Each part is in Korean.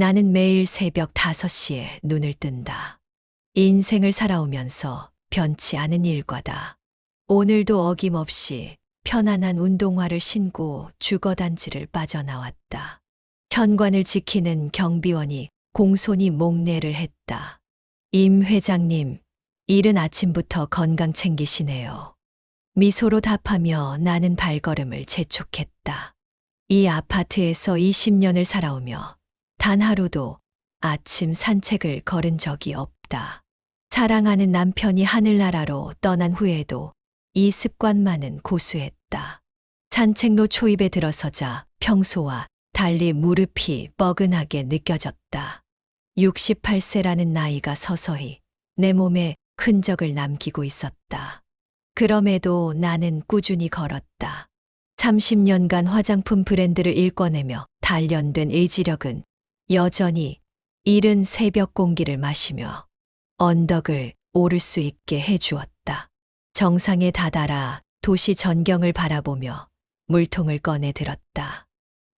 나는 매일 새벽 5시에 눈을 뜬다. 인생을 살아오면서 변치 않은 일과다. 오늘도 어김없이 편안한 운동화를 신고 주거단지를 빠져나왔다. 현관을 지키는 경비원이 공손히 목례를 했다. 임 회장님, 이른 아침부터 건강 챙기시네요. 미소로 답하며 나는 발걸음을 재촉했다. 이 아파트에서 20년을 살아오며 단 하루도 아침 산책을 걸은 적이 없다. 사랑하는 남편이 하늘나라로 떠난 후에도 이 습관만은 고수했다. 산책로 초입에 들어서자 평소와 달리 무릎이 뻐근하게 느껴졌다. 68세라는 나이가 서서히 내 몸에 흔적을 남기고 있었다. 그럼에도 나는 꾸준히 걸었다. 30년간 화장품 브랜드를 일궈내며 단련된 의지력은 여전히 이른 새벽 공기를 마시며 언덕을 오를 수 있게 해주었다. 정상에 다다라 도시 전경을 바라보며 물통을 꺼내 들었다.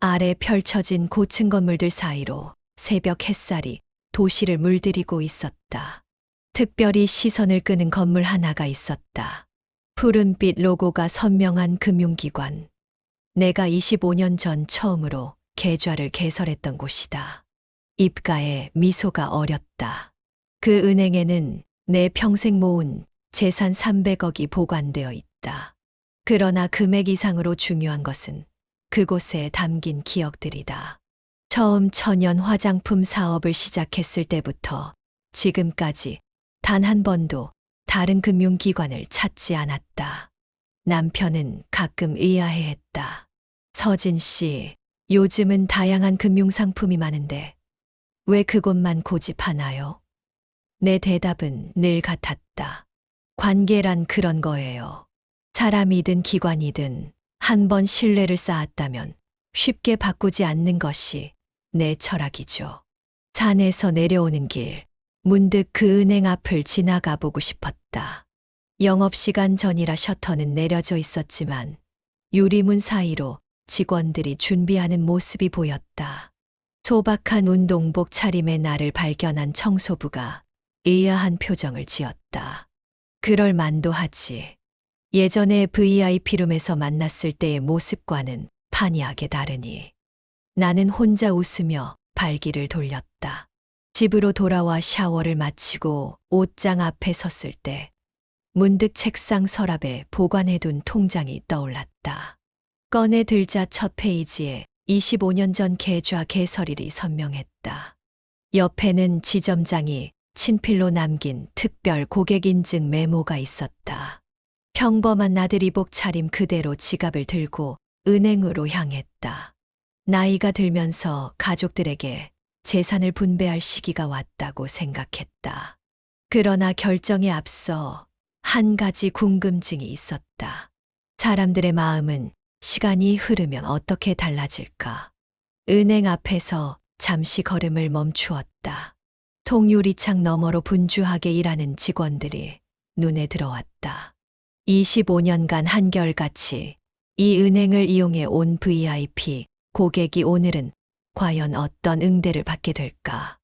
아래 펼쳐진 고층 건물들 사이로 새벽 햇살이 도시를 물들이고 있었다. 특별히 시선을 끄는 건물 하나가 있었다. 푸른빛 로고가 선명한 금융기관. 내가 25년 전 처음으로 계좌를 개설했던 곳이다. 입가에 미소가 어렸다. 그 은행에는 내 평생 모은 재산 300억이 보관되어 있다. 그러나 금액 이상으로 중요한 것은 그곳에 담긴 기억들이다. 처음 천연 화장품 사업을 시작했을 때부터 지금까지 단 한 번도 다른 금융기관을 찾지 않았다. 남편은 가끔 의아해했다. 서진 씨, 요즘은 다양한 금융상품이 많은데 왜 그것만 고집하나요? 내 대답은 늘 같았다. 관계란 그런 거예요. 사람이든 기관이든 한 번 신뢰를 쌓았다면 쉽게 바꾸지 않는 것이 내 철학이죠. 산에서 내려오는 길, 문득 그 은행 앞을 지나가 보고 싶었다. 영업시간 전이라 셔터는 내려져 있었지만 유리문 사이로 직원들이 준비하는 모습이 보였다. 소박한 운동복 차림의 나를 발견한 청소부가 의아한 표정을 지었다. 그럴 만도 하지. 예전에 VIP룸에서 만났을 때의 모습과는 판이하게 다르니. 나는 혼자 웃으며 발길을 돌렸다. 집으로 돌아와 샤워를 마치고 옷장 앞에 섰을 때 문득 책상 서랍에 보관해둔 통장이 떠올랐다. 꺼내 들자 첫 페이지에 25년 전 계좌 개설일이 선명했다. 옆에는 지점장이 친필로 남긴 특별 고객 인증 메모가 있었다. 평범한 나들이복 차림 그대로 지갑을 들고 은행으로 향했다. 나이가 들면서 가족들에게 재산을 분배할 시기가 왔다고 생각했다. 그러나 결정에 앞서 한 가지 궁금증이 있었다. 사람들의 마음은 시간이 흐르면 어떻게 달라질까? 은행 앞에서 잠시 걸음을 멈추었다. 통유리창 너머로 분주하게 일하는 직원들이 눈에 들어왔다. 25년간 한결같이 이 은행을 이용해 온 VIP 고객이 오늘은 과연 어떤 응대를 받게 될까?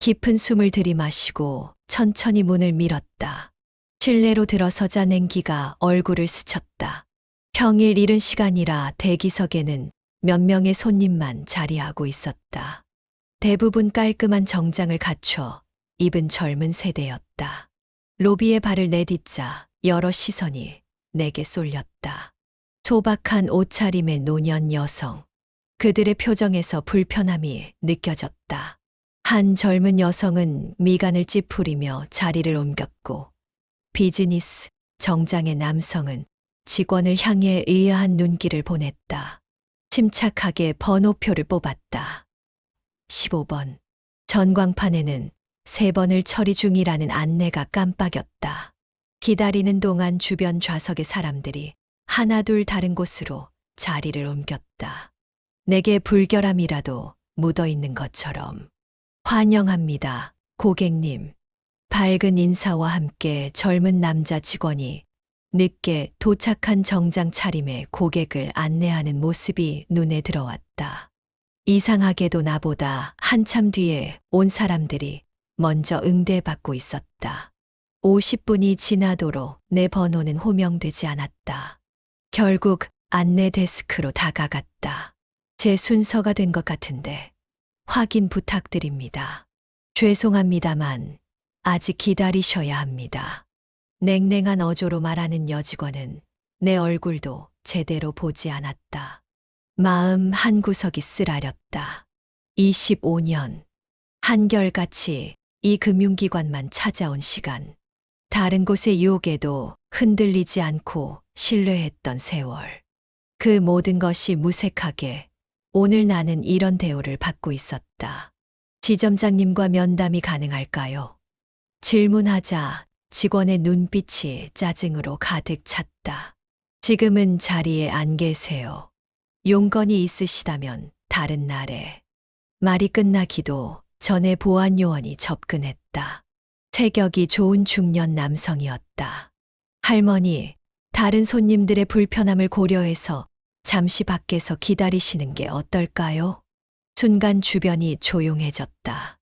깊은 숨을 들이마시고 천천히 문을 밀었다. 실내로 들어서자 냉기가 얼굴을 스쳤다. 평일 이른 시간이라 대기석에는 몇 명의 손님만 자리하고 있었다. 대부분 깔끔한 정장을 갖춰 입은 젊은 세대였다. 로비에 발을 내딛자 여러 시선이 내게 쏠렸다. 소박한 옷차림의 노년 여성. 그들의 표정에서 불편함이 느껴졌다. 한 젊은 여성은 미간을 찌푸리며 자리를 옮겼고 비즈니스 정장의 남성은 직원을 향해 의아한 눈길을 보냈다. 침착하게 번호표를 뽑았다. 15번. 전광판에는 3번을 처리 중이라는 안내가 깜빡였다. 기다리는 동안 주변 좌석의 사람들이 하나둘 다른 곳으로 자리를 옮겼다. 내게 불결함이라도 묻어있는 것처럼. 환영합니다, 고객님. 밝은 인사와 함께 젊은 남자 직원이 늦게 도착한 정장 차림의 고객을 안내하는 모습이 눈에 들어왔다. 이상하게도 나보다 한참 뒤에 온 사람들이 먼저 응대받고 있었다. 50분이 지나도록 내 번호는 호명되지 않았다. 결국 안내 데스크로 다가갔다. 제 순서가 된 것 같은데 확인 부탁드립니다. 죄송합니다만 아직 기다리셔야 합니다. 냉랭한 어조로 말하는 여직원은 내 얼굴도 제대로 보지 않았다. 마음 한구석이 쓰라렸다. 25년. 한결같이 이 금융기관만 찾아온 시간. 다른 곳의 유혹에도 흔들리지 않고 신뢰했던 세월. 그 모든 것이 무색하게 오늘 나는 이런 대우를 받고 있었다. 지점장님과 면담이 가능할까요? 질문하자 직원의 눈빛이 짜증으로 가득 찼다. 지금은 자리에 안 계세요. 용건이 있으시다면 다른 날에. 말이 끝나기도 전에 보안 요원이 접근했다. 체격이 좋은 중년 남성이었다. 할머니, 다른 손님들의 불편함을 고려해서 잠시 밖에서 기다리시는 게 어떨까요? 순간 주변이 조용해졌다.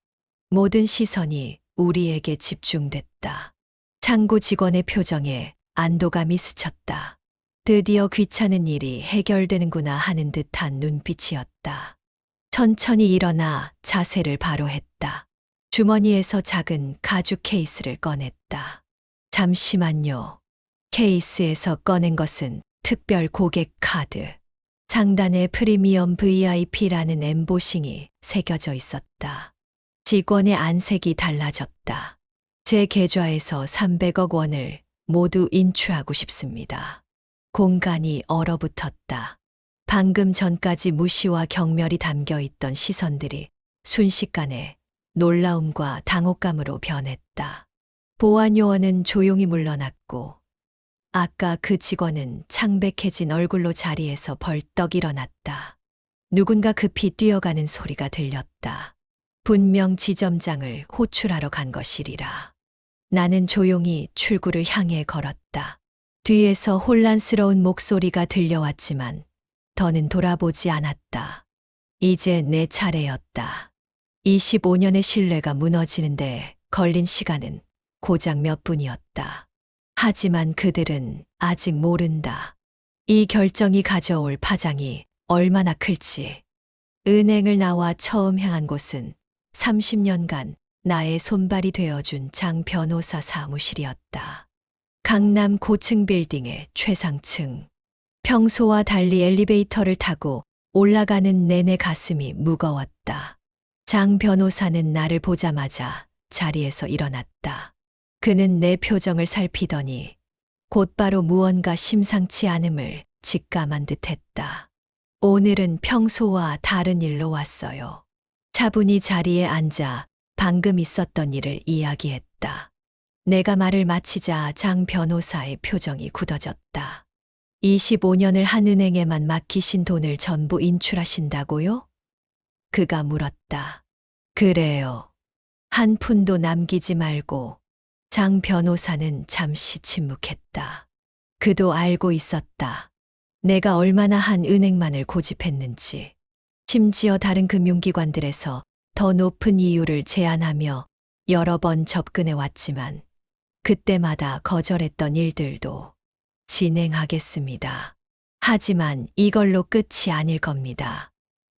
모든 시선이 우리에게 집중됐다. 창구 직원의 표정에 안도감이 스쳤다. 드디어 귀찮은 일이 해결되는구나 하는 듯한 눈빛이었다. 천천히 일어나 자세를 바로 했다. 주머니에서 작은 가죽 케이스를 꺼냈다. 잠시만요. 케이스에서 꺼낸 것은 특별 고객 카드. 상단에 프리미엄 VIP라는 엠보싱이 새겨져 있었다. 직원의 안색이 달라졌다. 제 계좌에서 300억 원을 모두 인출하고 싶습니다. 공간이 얼어붙었다. 방금 전까지 무시와 경멸이 담겨 있던 시선들이 순식간에 놀라움과 당혹감으로 변했다. 보안 요원은 조용히 물러났고 아까 그 직원은 창백해진 얼굴로 자리에서 벌떡 일어났다. 누군가 급히 뛰어가는 소리가 들렸다. 분명 지점장을 호출하러 간 것이리라. 나는 조용히 출구를 향해 걸었다. 뒤에서 혼란스러운 목소리가 들려왔지만 더는 돌아보지 않았다. 이제 내 차례였다. 25년의 신뢰가 무너지는데 걸린 시간은 고작 몇 분이었다. 하지만 그들은 아직 모른다. 이 결정이 가져올 파장이 얼마나 클지. 은행을 나와 처음 향한 곳은 30년간 나의 손발이 되어준 장 변호사 사무실이었다. 강남 고층 빌딩의 최상층. 평소와 달리 엘리베이터를 타고 올라가는 내내 가슴이 무거웠다. 장 변호사는 나를 보자마자 자리에서 일어났다. 그는 내 표정을 살피더니 곧바로 무언가 심상치 않음을 직감한 듯했다. 오늘은 평소와 다른 일로 왔어요. 차분히 자리에 앉아 방금 있었던 일을 이야기했다. 내가 말을 마치자 장 변호사의 표정이 굳어졌다. 25년을 한 은행에만 맡기신 돈을 전부 인출하신다고요? 그가 물었다. 그래요. 한 푼도 남기지 말고. 장 변호사는 잠시 침묵했다. 그도 알고 있었다. 내가 얼마나 한 은행만을 고집했는지. 심지어 다른 금융기관들에서 더 높은 이유를 제안하며 여러 번 접근해 왔지만 그때마다 거절했던 일들도 진행하겠습니다. 하지만 이걸로 끝이 아닐 겁니다.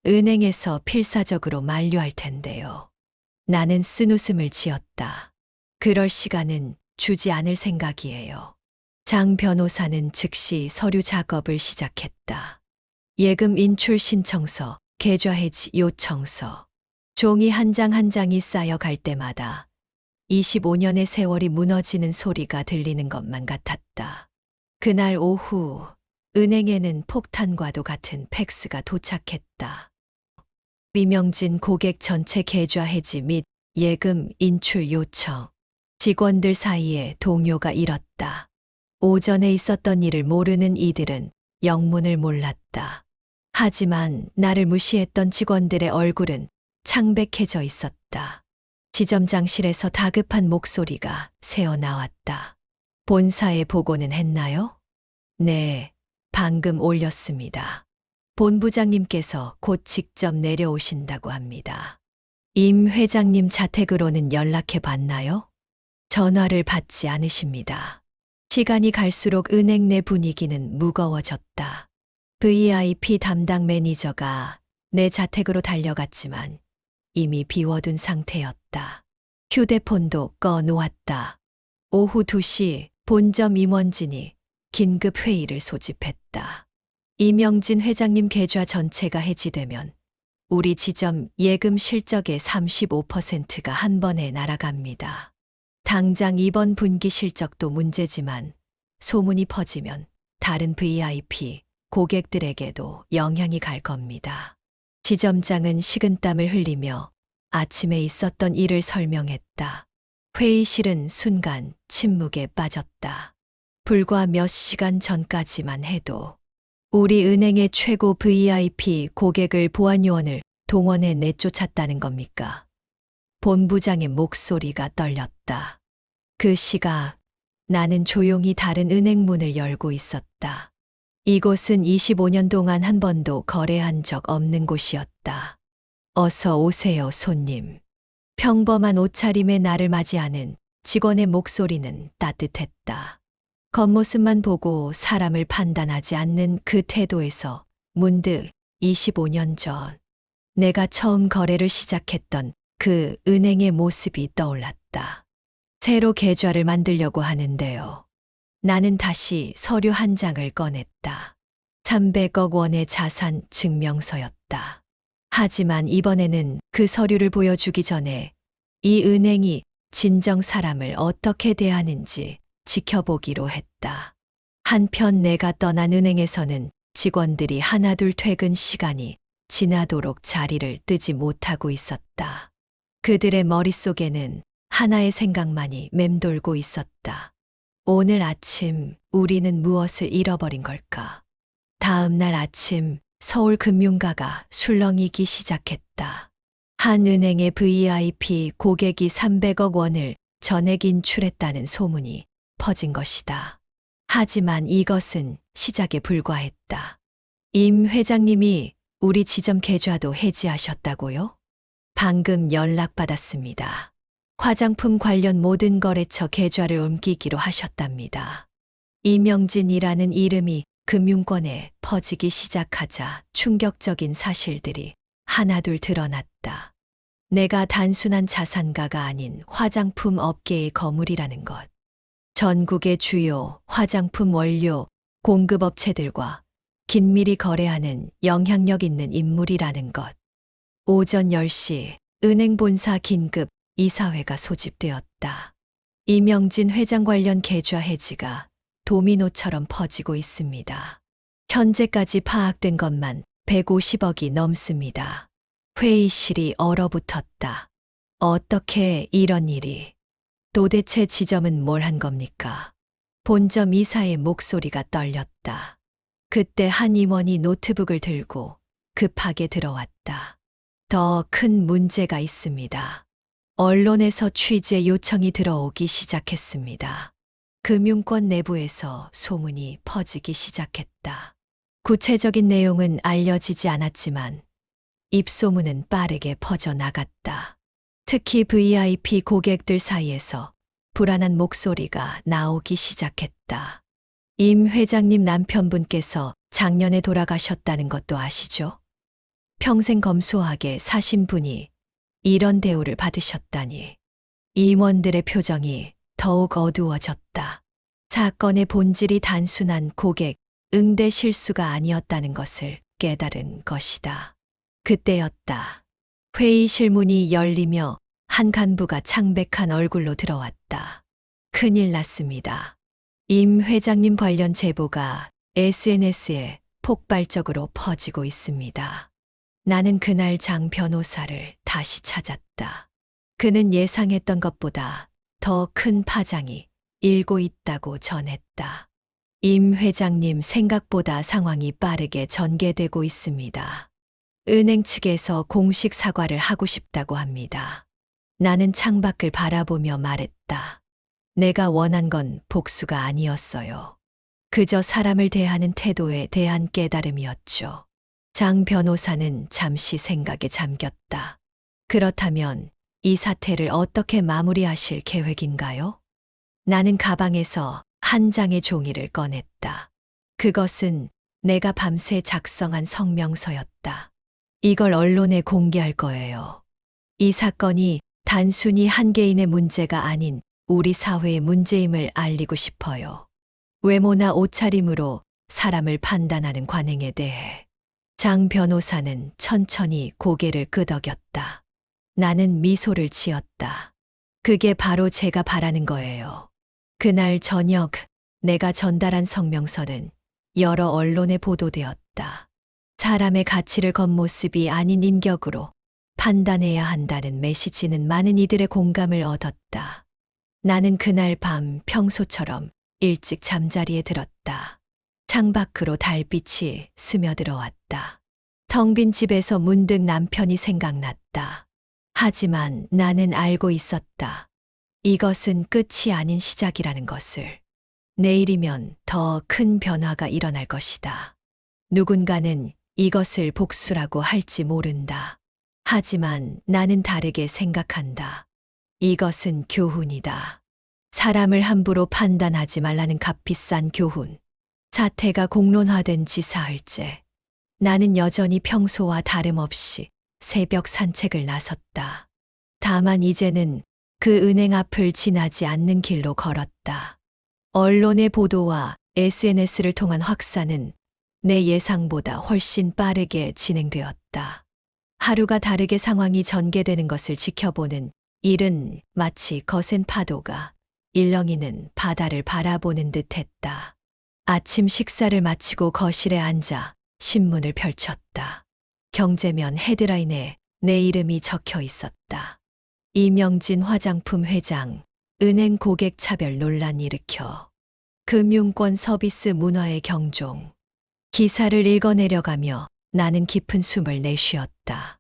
은행에서 필사적으로 만류할 텐데요. 나는 쓴웃음을 지었다. 그럴 시간은 주지 않을 생각이에요. 장 변호사는 즉시 서류 작업을 시작했다. 예금 인출 신청서, 계좌 해지 요청서. 종이 한 장 한 장이 쌓여갈 때마다 25년의 세월이 무너지는 소리가 들리는 것만 같았다. 그날 오후 은행에는 폭탄과도 같은 팩스가 도착했다. 미명진 고객 전체 계좌 해지 및 예금 인출 요청. 직원들 사이에 동요가 일었다. 오전에 있었던 일을 모르는 이들은 영문을 몰랐다. 하지만 나를 무시했던 직원들의 얼굴은 창백해져 있었다. 지점장실에서 다급한 목소리가 새어나왔다. 본사에 보고는 했나요? 네, 방금 올렸습니다. 본부장님께서 곧 직접 내려오신다고 합니다. 임 회장님 자택으로는 연락해 봤나요? 전화를 받지 않으십니다. 시간이 갈수록 은행 내 분위기는 무거워졌다. VIP 담당 매니저가 내 자택으로 달려갔지만 이미 비워둔 상태였다. 휴대폰도 꺼놓았다. 오후 2시 본점 임원진이 긴급 회의를 소집했다. 이명진 회장님 계좌 전체가 해지되면 우리 지점 예금 실적의 35%가 한 번에 날아갑니다. 당장 이번 분기 실적도 문제지만 소문이 퍼지면 다른 VIP 고객들에게도 영향이 갈 겁니다. 지점장은 식은땀을 흘리며 아침에 있었던 일을 설명했다. 회의실은 순간 침묵에 빠졌다. 불과 몇 시간 전까지만 해도 우리 은행의 최고 VIP 고객을 보안요원을 동원해 내쫓았다는 겁니까? 본부장의 목소리가 떨렸다. 그 시각 나는 조용히 다른 은행 문을 열고 있었다. 이곳은 25년 동안 한 번도 거래한 적 없는 곳이었다. 어서 오세요, 손님. 평범한 옷차림의 나를 맞이하는 직원의 목소리는 따뜻했다. 겉모습만 보고 사람을 판단하지 않는 그 태도에서 문득 25년 전 내가 처음 거래를 시작했던 그 은행의 모습이 떠올랐다. 새로 계좌를 만들려고 하는데요. 나는 다시 서류 한 장을 꺼냈다. 300억 원의 자산 증명서였다. 하지만 이번에는 그 서류를 보여주기 전에 이 은행이 진정 사람을 어떻게 대하는지 지켜보기로 했다. 한편 내가 떠난 은행에서는 직원들이 하나둘 퇴근 시간이 지나도록 자리를 뜨지 못하고 있었다. 그들의 머릿속에는 하나의 생각만이 맴돌고 있었다. 오늘 아침 우리는 무엇을 잃어버린 걸까? 다음 날 아침 서울금융가가 술렁이기 시작했다. 한 은행의 VIP 고객이 300억 원을 전액 인출했다는 소문이 퍼진 것이다. 하지만 이것은 시작에 불과했다. 임 회장님이 우리 지점 계좌도 해지하셨다고요? 방금 연락받았습니다. 화장품 관련 모든 거래처 계좌를 옮기기로 하셨답니다. 이명진이라는 이름이 금융권에 퍼지기 시작하자 충격적인 사실들이 하나둘 드러났다. 내가 단순한 자산가가 아닌 화장품 업계의 거물이라는 것. 전국의 주요 화장품 원료 공급업체들과 긴밀히 거래하는 영향력 있는 인물이라는 것. 오전 10시 은행 본사 긴급 이사회가 소집되었다. 이명진 회장 관련 계좌 해지가 도미노처럼 퍼지고 있습니다. 현재까지 파악된 것만 150억이 넘습니다. 회의실이 얼어붙었다. 어떻게 이런 일이? 도대체 지점은 뭘 한 겁니까? 본점 이사의 목소리가 떨렸다. 그때 한 임원이 노트북을 들고 급하게 들어왔다. 더 큰 문제가 있습니다. 언론에서 취재 요청이 들어오기 시작했습니다. 금융권 내부에서 소문이 퍼지기 시작했다. 구체적인 내용은 알려지지 않았지만 입소문은 빠르게 퍼져나갔다. 특히 VIP 고객들 사이에서 불안한 목소리가 나오기 시작했다. 임 회장님 남편분께서 작년에 돌아가셨다는 것도 아시죠? 평생 검소하게 사신 분이 이런 대우를 받으셨다니. 임원들의 표정이 더욱 어두워졌다. 사건의 본질이 단순한 고객 응대 실수가 아니었다는 것을 깨달은 것이다. 그때였다. 회의실 문이 열리며 한 간부가 창백한 얼굴로 들어왔다. 큰일 났습니다. 임 회장님 관련 제보가 SNS에 폭발적으로 퍼지고 있습니다. 나는 그날 장 변호사를 다시 찾았다. 그는 예상했던 것보다 더 큰 파장이 일고 있다고 전했다. 임 회장님 생각보다 상황이 빠르게 전개되고 있습니다. 은행 측에서 공식 사과를 하고 싶다고 합니다. 나는 창밖을 바라보며 말했다. 내가 원한 건 복수가 아니었어요. 그저 사람을 대하는 태도에 대한 깨달음이었죠. 장 변호사는 잠시 생각에 잠겼다. 그렇다면 이 사태를 어떻게 마무리하실 계획인가요? 나는 가방에서 한 장의 종이를 꺼냈다. 그것은 내가 밤새 작성한 성명서였다. 이걸 언론에 공개할 거예요. 이 사건이 단순히 한 개인의 문제가 아닌 우리 사회의 문제임을 알리고 싶어요. 외모나 옷차림으로 사람을 판단하는 관행에 대해. 장 변호사는 천천히 고개를 끄덕였다. 나는 미소를 지었다. 그게 바로 제가 바라는 거예요. 그날 저녁 내가 전달한 성명서는 여러 언론에 보도되었다. 사람의 가치를 겉모습이 아닌 인격으로 판단해야 한다는 메시지는 많은 이들의 공감을 얻었다. 나는 그날 밤 평소처럼 일찍 잠자리에 들었다. 창밖으로 달빛이 스며들어왔다. 텅 빈 집에서 문득 남편이 생각났다. 하지만 나는 알고 있었다. 이것은 끝이 아닌 시작이라는 것을. 내일이면 더 큰 변화가 일어날 것이다. 누군가는 이것을 복수라고 할지 모른다. 하지만 나는 다르게 생각한다. 이것은 교훈이다. 사람을 함부로 판단하지 말라는 값비싼 교훈. 사태가 공론화된 지 사흘째. 나는 여전히 평소와 다름없이 새벽 산책을 나섰다. 다만 이제는 그 은행 앞을 지나지 않는 길로 걸었다. 언론의 보도와 SNS를 통한 확산은 내 예상보다 훨씬 빠르게 진행되었다. 하루가 다르게 상황이 전개되는 것을 지켜보는 일은 마치 거센 파도가 일렁이는 바다를 바라보는 듯했다. 아침 식사를 마치고 거실에 앉아 신문을 펼쳤다. 경제면 헤드라인에 내 이름이 적혀 있었다. 이명진 화장품 회장, 은행 고객 차별 논란 일으켜. 금융권 서비스 문화의 경종. 기사를 읽어내려가며 나는 깊은 숨을 내쉬었다.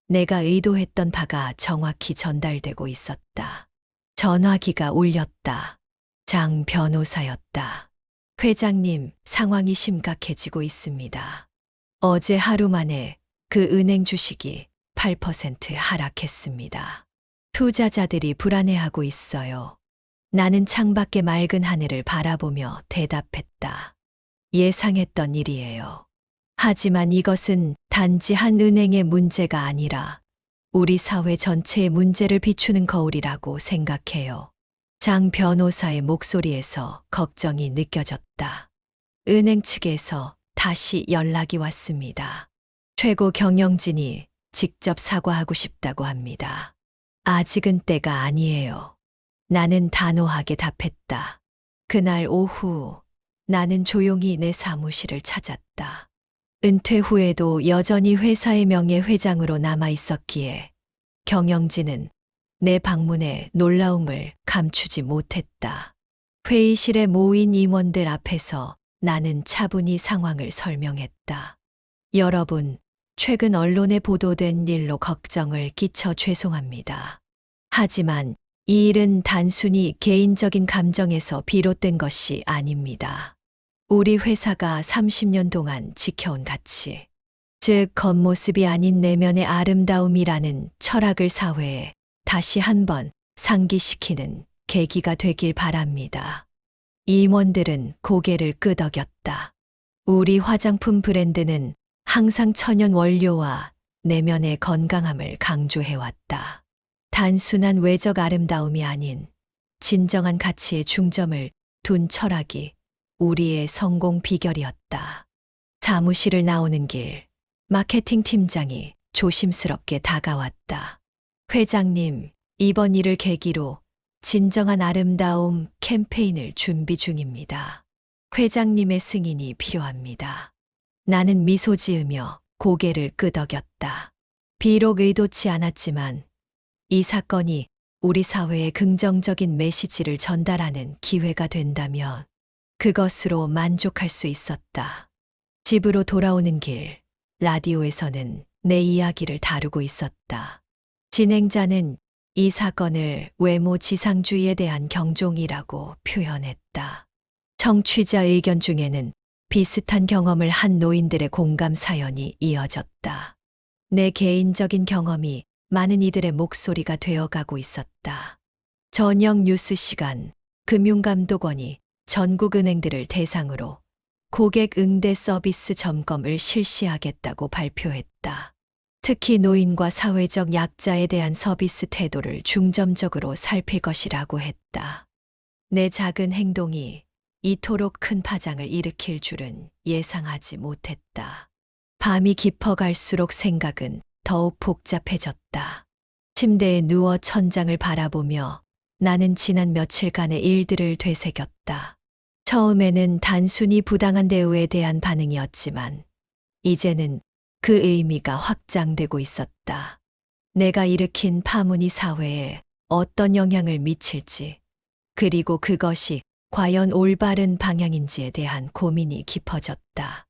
내가 의도했던 바가 정확히 전달되고 있었다. 전화기가 울렸다. 장 변호사였다. 회장님, 상황이 심각해지고 있습니다. 어제 하루 만에 그 은행 주식이 8% 하락했습니다. 투자자들이 불안해하고 있어요. 나는 창밖의 맑은 하늘을 바라보며 대답했다. 예상했던 일이에요. 하지만 이것은 단지 한 은행의 문제가 아니라 우리 사회 전체의 문제를 비추는 거울이라고 생각해요. 장 변호사의 목소리에서 걱정이 느껴졌다. 은행 측에서 다시 연락이 왔습니다. 최고 경영진이 직접 사과하고 싶다고 합니다. 아직은 때가 아니에요. 나는 단호하게 답했다. 그날 오후 나는 조용히 내 사무실을 찾았다. 은퇴 후에도 여전히 회사의 명예 회장으로 남아 있었기에 경영진은 내 방문에 놀라움을 감추지 못했다. 회의실에 모인 임원들 앞에서 나는 차분히 상황을 설명했다. 여러분, 최근 언론에 보도된 일로 걱정을 끼쳐 죄송합니다. 하지만 이 일은 단순히 개인적인 감정에서 비롯된 것이 아닙니다. 우리 회사가 30년 동안 지켜온 가치, 즉 겉모습이 아닌 내면의 아름다움이라는 철학을 사회에 다시 한번 상기시키는 계기가 되길 바랍니다. 임원들은 고개를 끄덕였다. 우리 화장품 브랜드는 항상 천연 원료와 내면의 건강함을 강조해왔다. 단순한 외적 아름다움이 아닌 진정한 가치에 중점을 둔 철학이 우리의 성공 비결이었다. 사무실을 나오는 길, 마케팅 팀장이 조심스럽게 다가왔다. 회장님, 이번 일을 계기로 진정한 아름다움 캠페인을 준비 중입니다. 회장님의 승인이 필요합니다. 나는 미소 지으며 고개를 끄덕였다. 비록 의도치 않았지만 이 사건이 우리 사회에 긍정적인 메시지를 전달하는 기회가 된다면 그것으로 만족할 수 있었다. 집으로 돌아오는 길, 라디오에서는 내 이야기를 다루고 있었다. 진행자는 이 사건을 외모 지상주의에 대한 경종이라고 표현했다. 청취자 의견 중에는 비슷한 경험을 한 노인들의 공감 사연이 이어졌다. 내 개인적인 경험이 많은 이들의 목소리가 되어가고 있었다. 저녁 뉴스 시간, 금융감독원이 전국 은행들을 대상으로 고객 응대 서비스 점검을 실시하겠다고 발표했다. 특히 노인과 사회적 약자에 대한 서비스 태도를 중점적으로 살필 것이라고 했다. 내 작은 행동이 이토록 큰 파장을 일으킬 줄은 예상하지 못했다. 밤이 깊어갈수록 생각은 더욱 복잡해졌다. 침대에 누워 천장을 바라보며 나는 지난 며칠간의 일들을 되새겼다. 처음에는 단순히 부당한 대우에 대한 반응이었지만 이제는 그 의미가 확장되고 있었다. 내가 일으킨 파문이 사회에 어떤 영향을 미칠지, 그리고 그것이 과연 올바른 방향인지에 대한 고민이 깊어졌다.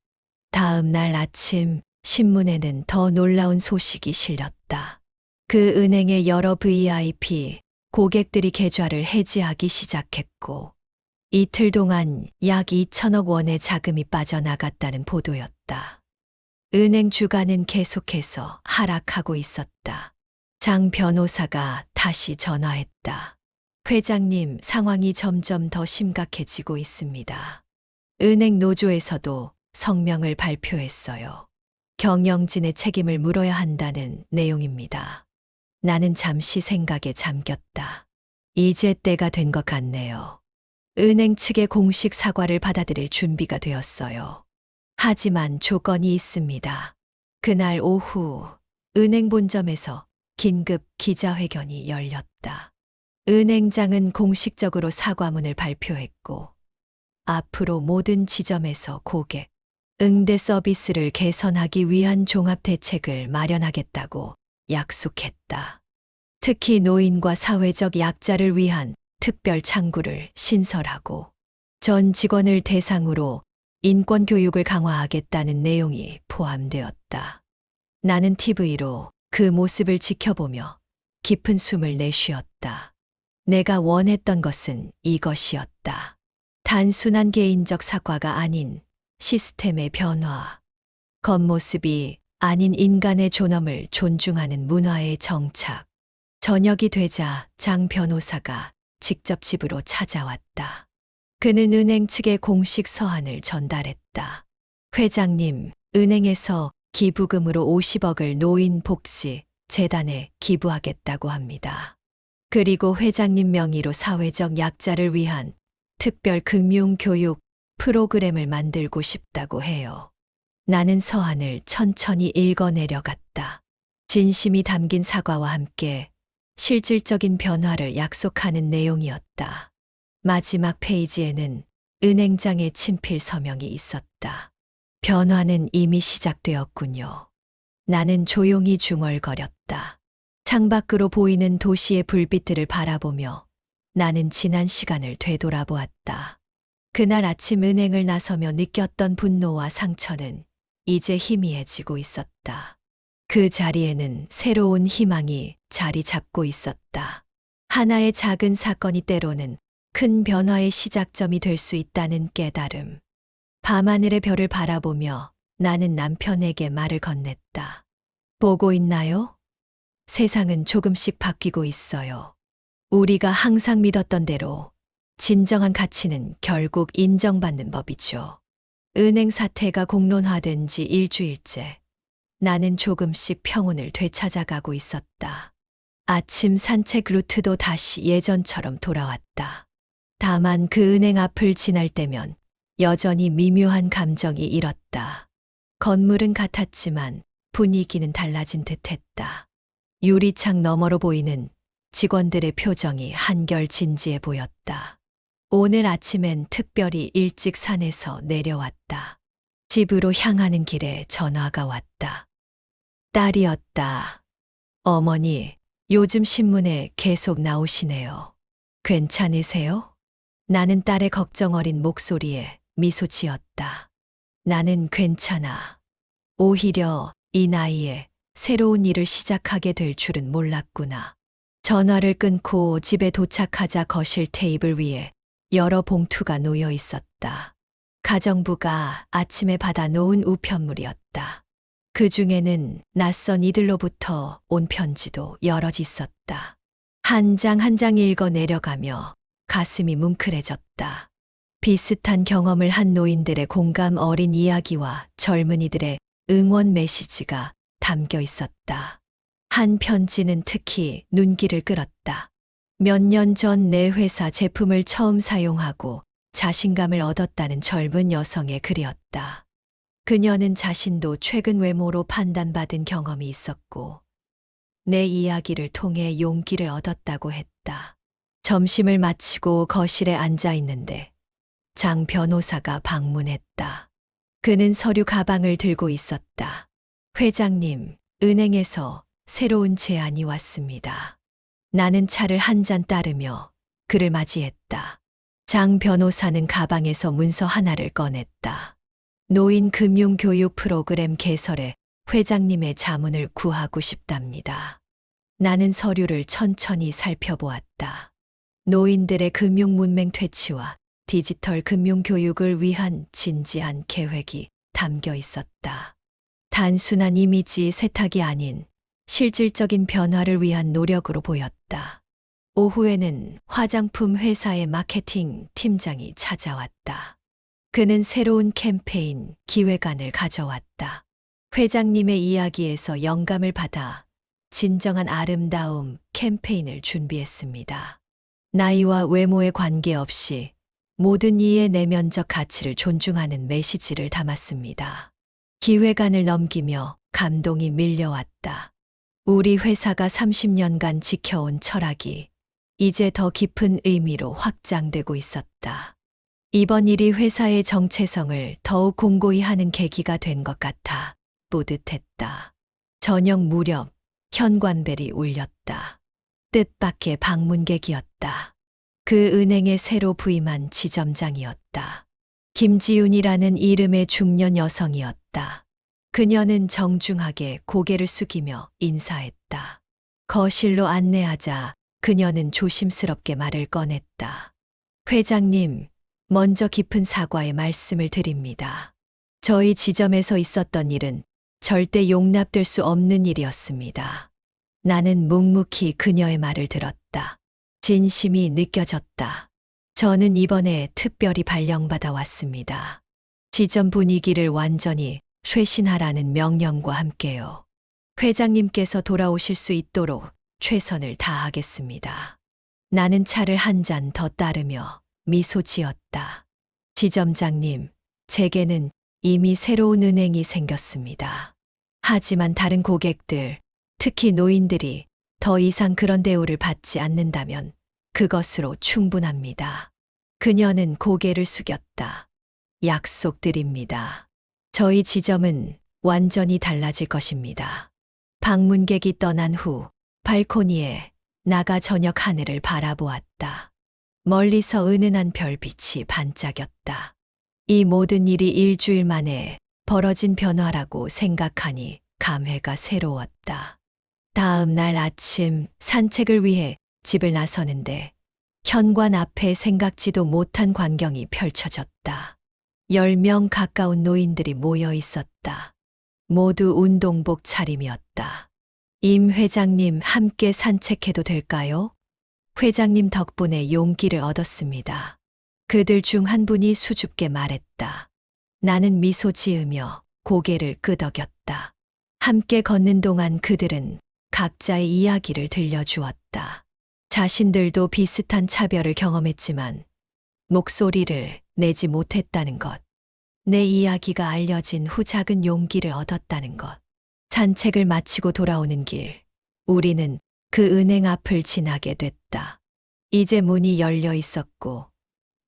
다음 날 아침 신문에는 더 놀라운 소식이 실렸다. 그 은행의 여러 VIP 고객들이 계좌를 해지하기 시작했고 이틀 동안 약 2천억 원의 자금이 빠져나갔다는 보도였다. 은행 주가는 계속해서 하락하고 있었다. 장 변호사가 다시 전화했다. 회장님, 상황이 점점 더 심각해지고 있습니다. 은행 노조에서도 성명을 발표했어요. 경영진의 책임을 물어야 한다는 내용입니다. 나는 잠시 생각에 잠겼다. 이제 때가 된 것 같네요. 은행 측의 공식 사과를 받아들일 준비가 되었어요. 하지만 조건이 있습니다. 그날 오후 은행 본점에서 긴급 기자회견이 열렸다. 은행장은 공식적으로 사과문을 발표했고 앞으로 모든 지점에서 고객 응대 서비스를 개선하기 위한 종합 대책을 마련하겠다고 약속했다. 특히 노인과 사회적 약자를 위한 특별 창구를 신설하고 전 직원을 대상으로 인권 교육을 강화하겠다는 내용이 포함되었다. 나는 TV로 그 모습을 지켜보며 깊은 숨을 내쉬었다. 내가 원했던 것은 이것이었다. 단순한 개인적 사과가 아닌 시스템의 변화, 겉모습이 아닌 인간의 존엄을 존중하는 문화의 정착. 저녁이 되자 장 변호사가 직접 집으로 찾아왔다. 그는 은행 측의 공식 서한을 전달했다. 회장님, 은행에서 기부금으로 50억을 노인 복지 재단에 기부하겠다고 합니다. 그리고 회장님 명의로 사회적 약자를 위한 특별 금융 교육 프로그램을 만들고 싶다고 해요. 나는 서한을 천천히 읽어내려갔다. 진심이 담긴 사과와 함께 실질적인 변화를 약속하는 내용이었다. 마지막 페이지에는 은행장의 친필 서명이 있었다. 변화는 이미 시작되었군요. 나는 조용히 중얼거렸다. 창밖으로 보이는 도시의 불빛들을 바라보며 나는 지난 시간을 되돌아보았다. 그날 아침 은행을 나서며 느꼈던 분노와 상처는 이제 희미해지고 있었다. 그 자리에는 새로운 희망이 자리 잡고 있었다. 하나의 작은 사건이 때로는 큰 변화의 시작점이 될 수 있다는 깨달음. 밤하늘의 별을 바라보며 나는 남편에게 말을 건넸다. 보고 있나요? 세상은 조금씩 바뀌고 있어요. 우리가 항상 믿었던 대로 진정한 가치는 결국 인정받는 법이죠. 은행 사태가 공론화된 지 일주일째. 나는 조금씩 평온을 되찾아가고 있었다. 아침 산책 루트도 다시 예전처럼 돌아왔다. 다만 그 은행 앞을 지날 때면 여전히 미묘한 감정이 일었다. 건물은 같았지만 분위기는 달라진 듯했다. 유리창 너머로 보이는 직원들의 표정이 한결 진지해 보였다. 오늘 아침엔 특별히 일찍 산에서 내려왔다. 집으로 향하는 길에 전화가 왔다. 딸이었다. 어머니, 요즘 신문에 계속 나오시네요. 괜찮으세요? 나는 딸의 걱정 어린 목소리에 미소 지었다. 나는 괜찮아. 오히려 이 나이에 새로운 일을 시작하게 될 줄은 몰랐구나. 전화를 끊고 집에 도착하자 거실 테이블 위에 여러 봉투가 놓여 있었다. 가정부가 아침에 받아놓은 우편물이었다. 그 중에는 낯선 이들로부터 온 편지도 여럿 있었다. 한 장 한 장 읽어 내려가며 가슴이 뭉클해졌다. 비슷한 경험을 한 노인들의 공감 어린 이야기와 젊은이들의 응원 메시지가 담겨 있었다. 한 편지는 특히 눈길을 끌었다. 몇 년 전 내 회사 제품을 처음 사용하고 자신감을 얻었다는 젊은 여성의 글이었다. 그녀는 자신도 최근 외모로 판단받은 경험이 있었고, 내 이야기를 통해 용기를 얻었다고 했다. 점심을 마치고 거실에 앉아 있는데 장 변호사가 방문했다. 그는 서류 가방을 들고 있었다. 회장님, 은행에서 새로운 제안이 왔습니다. 나는 차를 한 잔 따르며 그를 맞이했다. 장 변호사는 가방에서 문서 하나를 꺼냈다. 노인 금융 교육 프로그램 개설에 회장님의 자문을 구하고 싶답니다. 나는 서류를 천천히 살펴보았다. 노인들의 금융 문맹 퇴치와 디지털 금융 교육을 위한 진지한 계획이 담겨 있었다. 단순한 이미지 세탁이 아닌 실질적인 변화를 위한 노력으로 보였다. 오후에는 화장품 회사의 마케팅 팀장이 찾아왔다. 그는 새로운 캠페인 기획안을 가져왔다. 회장님의 이야기에서 영감을 받아 진정한 아름다움 캠페인을 준비했습니다. 나이와 외모에 관계없이 모든 이의 내면적 가치를 존중하는 메시지를 담았습니다. 기획안을 넘기며 감동이 밀려왔다. 우리 회사가 30년간 지켜온 철학이 이제 더 깊은 의미로 확장되고 있었다. 이번 일이 회사의 정체성을 더욱 공고히 하는 계기가 된 것 같아 뿌듯했다. 저녁 무렵 현관벨이 울렸다. 뜻밖의 방문객이었다. 그 은행에 새로 부임한 지점장이었다. 김지윤이라는 이름의 중년 여성이었다. 그녀는 정중하게 고개를 숙이며 인사했다. 거실로 안내하자 그녀는 조심스럽게 말을 꺼냈다. 회장님, 먼저 깊은 사과의 말씀을 드립니다. 저희 지점에서 있었던 일은 절대 용납될 수 없는 일이었습니다. 나는 묵묵히 그녀의 말을 들었다. 진심이 느껴졌다. 저는 이번에 특별히 발령받아 왔습니다. 지점 분위기를 완전히 쇄신하라는 명령과 함께요. 회장님께서 돌아오실 수 있도록 최선을 다하겠습니다. 나는 차를 한 잔 더 따르며 미소 지었다. 지점장님, 제게는 이미 새로운 은행이 생겼습니다. 하지만 다른 고객들, 특히 노인들이 더 이상 그런 대우를 받지 않는다면 그것으로 충분합니다. 그녀는 고개를 숙였다. 약속드립니다. 저희 지점은 완전히 달라질 것입니다. 방문객이 떠난 후 발코니에 나가 저녁 하늘을 바라보았다. 멀리서 은은한 별빛이 반짝였다. 이 모든 일이 일주일 만에 벌어진 변화라고 생각하니 감회가 새로웠다. 다음 날 아침 산책을 위해 집을 나서는데 현관 앞에 생각지도 못한 광경이 펼쳐졌다. 10명 가까운 노인들이 모여 있었다. 모두 운동복 차림이었다. 임 회장님 함께 산책해도 될까요? 회장님 덕분에 용기를 얻었습니다. 그들 중 한 분이 수줍게 말했다. 나는 미소 지으며 고개를 끄덕였다. 함께 걷는 동안 그들은 각자의 이야기를 들려주었다. 자신들도 비슷한 차별을 경험했지만 목소리를 내지 못했다는 것. 내 이야기가 알려진 후 작은 용기를 얻었다는 것. 산책을 마치고 돌아오는 길, 우리는 그 은행 앞을 지나게 됐다. 이제 문이 열려 있었고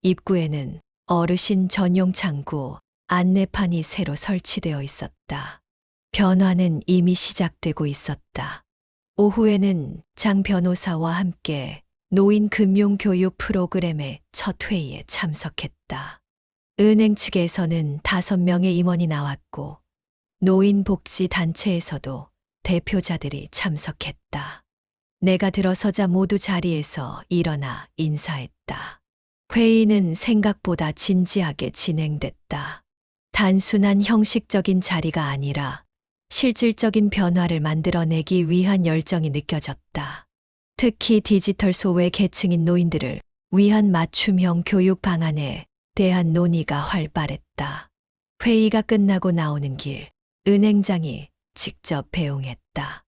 입구에는 어르신 전용 창구, 안내판이 새로 설치되어 있었다. 변화는 이미 시작되고 있었다. 오후에는 장 변호사와 함께 노인 금융 교육 프로그램의 첫 회의에 참석했다. 은행 측에서는 5명의 임원이 나왔고 노인 복지 단체에서도 대표자들이 참석했다. 내가 들어서자 모두 자리에서 일어나 인사했다. 회의는 생각보다 진지하게 진행됐다. 단순한 형식적인 자리가 아니라 실질적인 변화를 만들어내기 위한 열정이 느껴졌다. 특히 디지털 소외 계층인 노인들을 위한 맞춤형 교육 방안에 대한 논의가 활발했다. 회의가 끝나고 나오는 길, 은행장이 직접 배웅했다.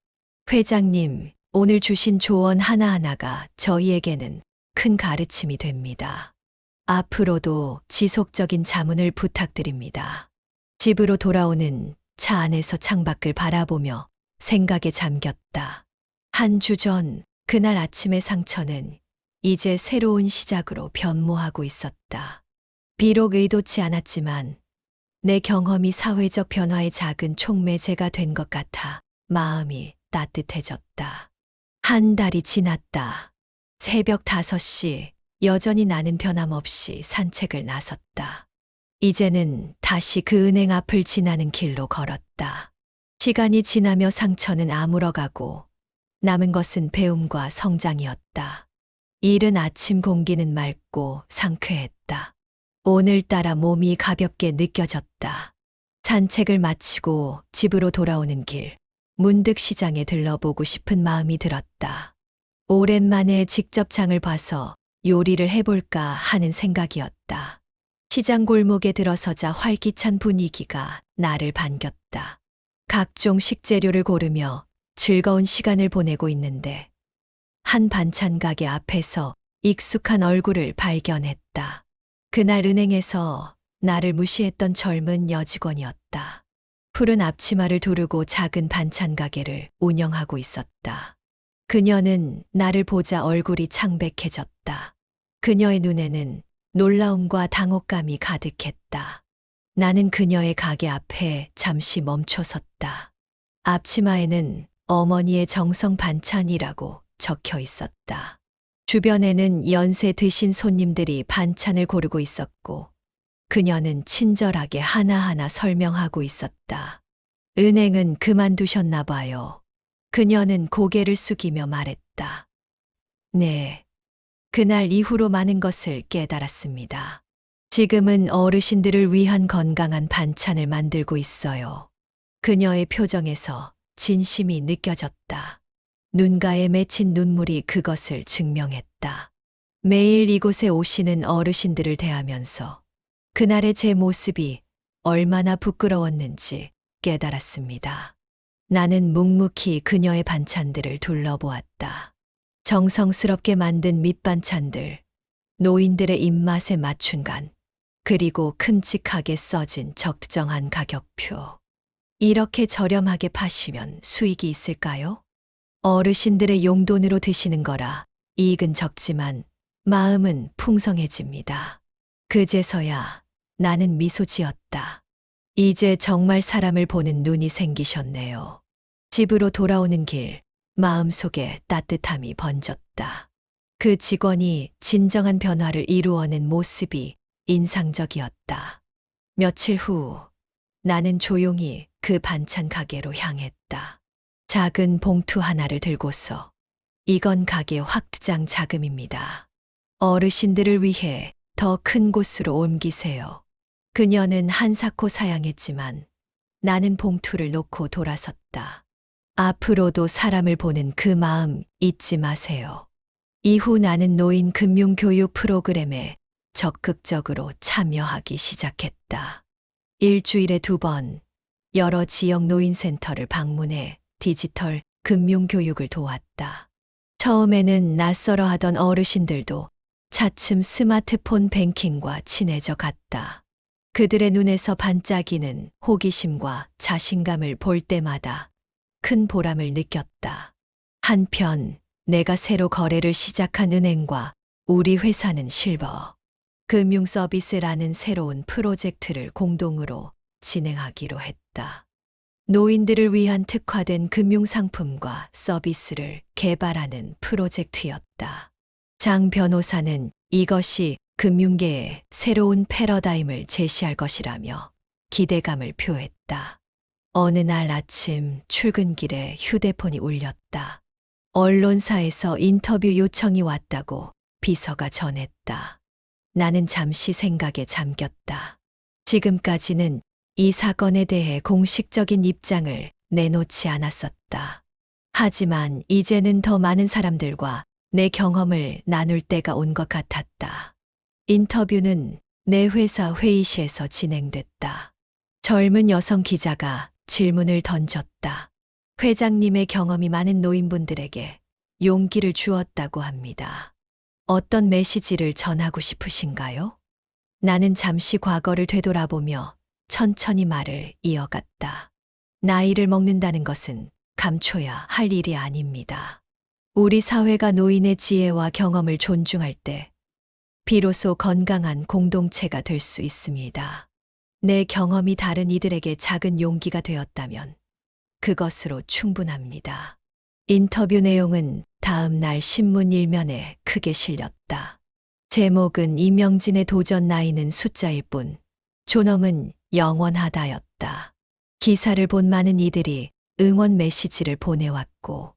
회장님, 오늘 주신 조언 하나하나가 저희에게는 큰 가르침이 됩니다. 앞으로도 지속적인 자문을 부탁드립니다. 집으로 돌아오는 차 안에서 창밖을 바라보며 생각에 잠겼다. 한 주 전, 그날 아침의 상처는 이제 새로운 시작으로 변모하고 있었다. 비록 의도치 않았지만 내 경험이 사회적 변화의 작은 촉매제가 된 것 같아 마음이 따뜻해졌다. 한 달이 지났다. 새벽 5시, 여전히 나는 변함없이 산책을 나섰다. 이제는 다시 그 은행 앞을 지나는 길로 걸었다. 시간이 지나며 상처는 아물어가고 남은 것은 배움과 성장이었다. 이른 아침 공기는 맑고 상쾌했다. 오늘따라 몸이 가볍게 느껴졌다. 산책을 마치고 집으로 돌아오는 길, 문득 시장에 들러보고 싶은 마음이 들었다. 오랜만에 직접 장을 봐서 요리를 해볼까 하는 생각이었다. 시장 골목에 들어서자 활기찬 분위기가 나를 반겼다. 각종 식재료를 고르며 즐거운 시간을 보내고 있는데 한 반찬 가게 앞에서 익숙한 얼굴을 발견했다. 그날 은행에서 나를 무시했던 젊은 여직원이었다. 푸른 앞치마를 두르고 작은 반찬 가게를 운영하고 있었다. 그녀는 나를 보자 얼굴이 창백해졌다. 그녀의 눈에는 놀라움과 당혹감이 가득했다. 나는 그녀의 가게 앞에 잠시 멈춰섰다. 앞치마에는 어머니의 정성 반찬이라고 적혀 있었다. 주변에는 연세 드신 손님들이 반찬을 고르고 있었고, 그녀는 친절하게 하나하나 설명하고 있었다. 은행은 그만두셨나 봐요. 그녀는 고개를 숙이며 말했다. 네. 그날 이후로 많은 것을 깨달았습니다. 지금은 어르신들을 위한 건강한 반찬을 만들고 있어요. 그녀의 표정에서 진심이 느껴졌다. 눈가에 맺힌 눈물이 그것을 증명했다. 매일 이곳에 오시는 어르신들을 대하면서 그날의 제 모습이 얼마나 부끄러웠는지 깨달았습니다. 나는 묵묵히 그녀의 반찬들을 둘러보았다. 정성스럽게 만든 밑반찬들, 노인들의 입맛에 맞춘 간, 그리고 큼직하게 써진 적정한 가격표. 이렇게 저렴하게 파시면 수익이 있을까요? 어르신들의 용돈으로 드시는 거라 이익은 적지만 마음은 풍성해집니다. 그제서야 나는 미소 지었다. 이제 정말 사람을 보는 눈이 생기셨네요. 집으로 돌아오는 길, 마음속에 따뜻함이 번졌다. 그 직원이 진정한 변화를 이루어낸 모습이 인상적이었다. 며칠 후 나는 조용히 그 반찬 가게로 향했다. 작은 봉투 하나를 들고서 이건 가게 확장 자금입니다. 어르신들을 위해 더 큰 곳으로 옮기세요. 그녀는 한사코 사양했지만 나는 봉투를 놓고 돌아섰다. 앞으로도 사람을 보는 그 마음 잊지 마세요. 이후 나는 노인 금융교육 프로그램에 적극적으로 참여하기 시작했다. 일주일에 2번 여러 지역 노인센터를 방문해 디지털 금융교육을 도왔다. 처음에는 낯설어 하던 어르신들도 차츰 스마트폰 뱅킹과 친해져 갔다. 그들의 눈에서 반짝이는 호기심과 자신감을 볼 때마다 큰 보람을 느꼈다. 한편 내가 새로 거래를 시작한 은행과 우리 회사는 실버 금융 서비스라는 새로운 프로젝트를 공동으로 진행하기로 했다. 노인들을 위한 특화된 금융상품과 서비스를 개발하는 프로젝트였다. 장 변호사는 이것이 금융계의 새로운 패러다임을 제시할 것이라며 기대감을 표했다. 어느 날 아침 출근길에 휴대폰이 울렸다. 언론사에서 인터뷰 요청이 왔다고 비서가 전했다. 나는 잠시 생각에 잠겼다. 지금까지는 이 사건에 대해 공식적인 입장을 내놓지 않았었다. 하지만 이제는 더 많은 사람들과 내 경험을 나눌 때가 온 것 같았다. 인터뷰는 내 회사 회의실에서 진행됐다. 젊은 여성 기자가 질문을 던졌다. 회장님의 경험이 많은 노인분들에게 용기를 주었다고 합니다. 어떤 메시지를 전하고 싶으신가요? 나는 잠시 과거를 되돌아보며 천천히 말을 이어갔다. 나이를 먹는다는 것은 감춰야 할 일이 아닙니다. 우리 사회가 노인의 지혜와 경험을 존중할 때 비로소 건강한 공동체가 될 수 있습니다. 내 경험이 다른 이들에게 작은 용기가 되었다면 그것으로 충분합니다. 인터뷰 내용은 다음 날 신문 일면에 크게 실렸다. 제목은 이명진의 도전 나이는 숫자일 뿐, 존엄은 영원하다였다. 기사를 본 많은 이들이 응원 메시지를 보내왔고,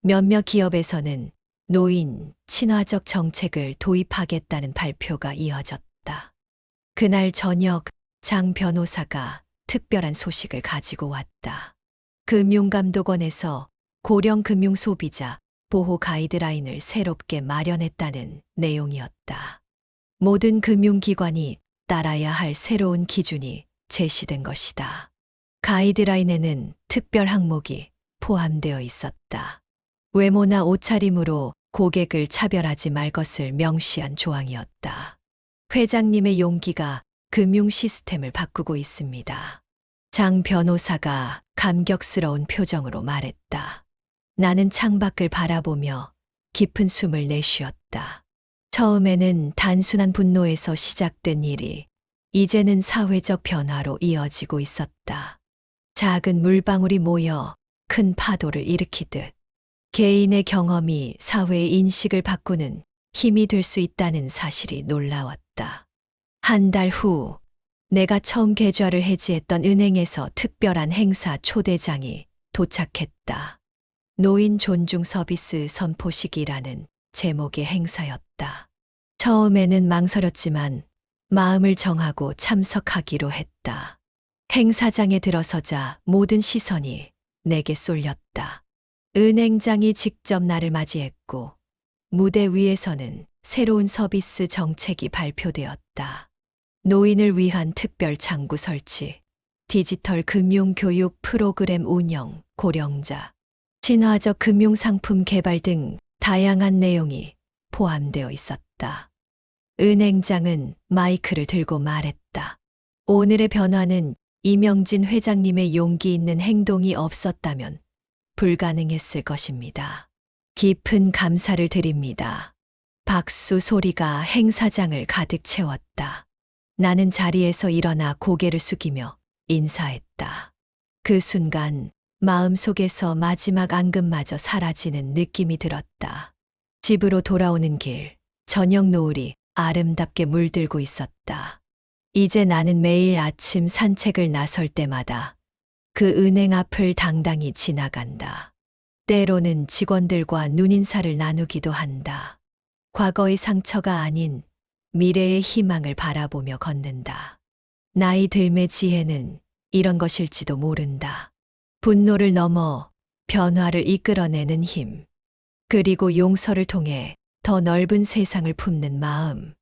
몇몇 기업에서는 노인 친화적 정책을 도입하겠다는 발표가 이어졌다. 그날 저녁 장 변호사가 특별한 소식을 가지고 왔다. 금융감독원에서 고령 금융 소비자 보호 가이드라인을 새롭게 마련했다는 내용이었다. 모든 금융기관이 따라야 할 새로운 기준이 제시된 것이다. 가이드라인에는 특별 항목이 포함되어 있었다. 외모나 옷차림으로 고객을 차별하지 말 것을 명시한 조항이었다. 회장님의 용기가 금융 시스템을 바꾸고 있습니다. 장 변호사가 감격스러운 표정으로 말했다. 나는 창밖을 바라보며 깊은 숨을 내쉬었다. 처음에는 단순한 분노에서 시작된 일이 이제는 사회적 변화로 이어지고 있었다. 작은 물방울이 모여 큰 파도를 일으키듯 개인의 경험이 사회의 인식을 바꾸는 힘이 될 수 있다는 사실이 놀라웠다. 한 달 후, 내가 처음 계좌를 해지했던 은행에서 특별한 행사 초대장이 도착했다. 노인 존중 서비스 선포식이라는 제목의 행사였다. 처음에는 망설였지만 마음을 정하고 참석하기로 했다. 행사장에 들어서자 모든 시선이 내게 쏠렸다. 은행장이 직접 나를 맞이했고 무대 위에서는 새로운 서비스 정책이 발표되었다. 노인을 위한 특별 창구 설치, 디지털 금융 교육 프로그램 운영, 고령자, 친화적 금융 상품 개발 등 다양한 내용이 포함되어 있었다. 은행장은 마이크를 들고 말했다. 오늘의 변화는 이명진 회장님의 용기 있는 행동이 없었다면 불가능했을 것입니다. 깊은 감사를 드립니다. 박수 소리가 행사장을 가득 채웠다. 나는 자리에서 일어나 고개를 숙이며 인사했다. 그 순간 마음속에서 마지막 앙금마저 사라지는 느낌이 들었다. 집으로 돌아오는 길, 저녁 노을이 아름답게 물들고 있었다. 이제 나는 매일 아침 산책을 나설 때마다 그 은행 앞을 당당히 지나간다. 때로는 직원들과 눈인사를 나누기도 한다. 과거의 상처가 아닌 미래의 희망을 바라보며 걷는다. 나이 들매 지혜는 이런 것일지도 모른다. 분노를 넘어 변화를 이끌어내는 힘, 그리고 용서를 통해 더 넓은 세상을 품는 마음.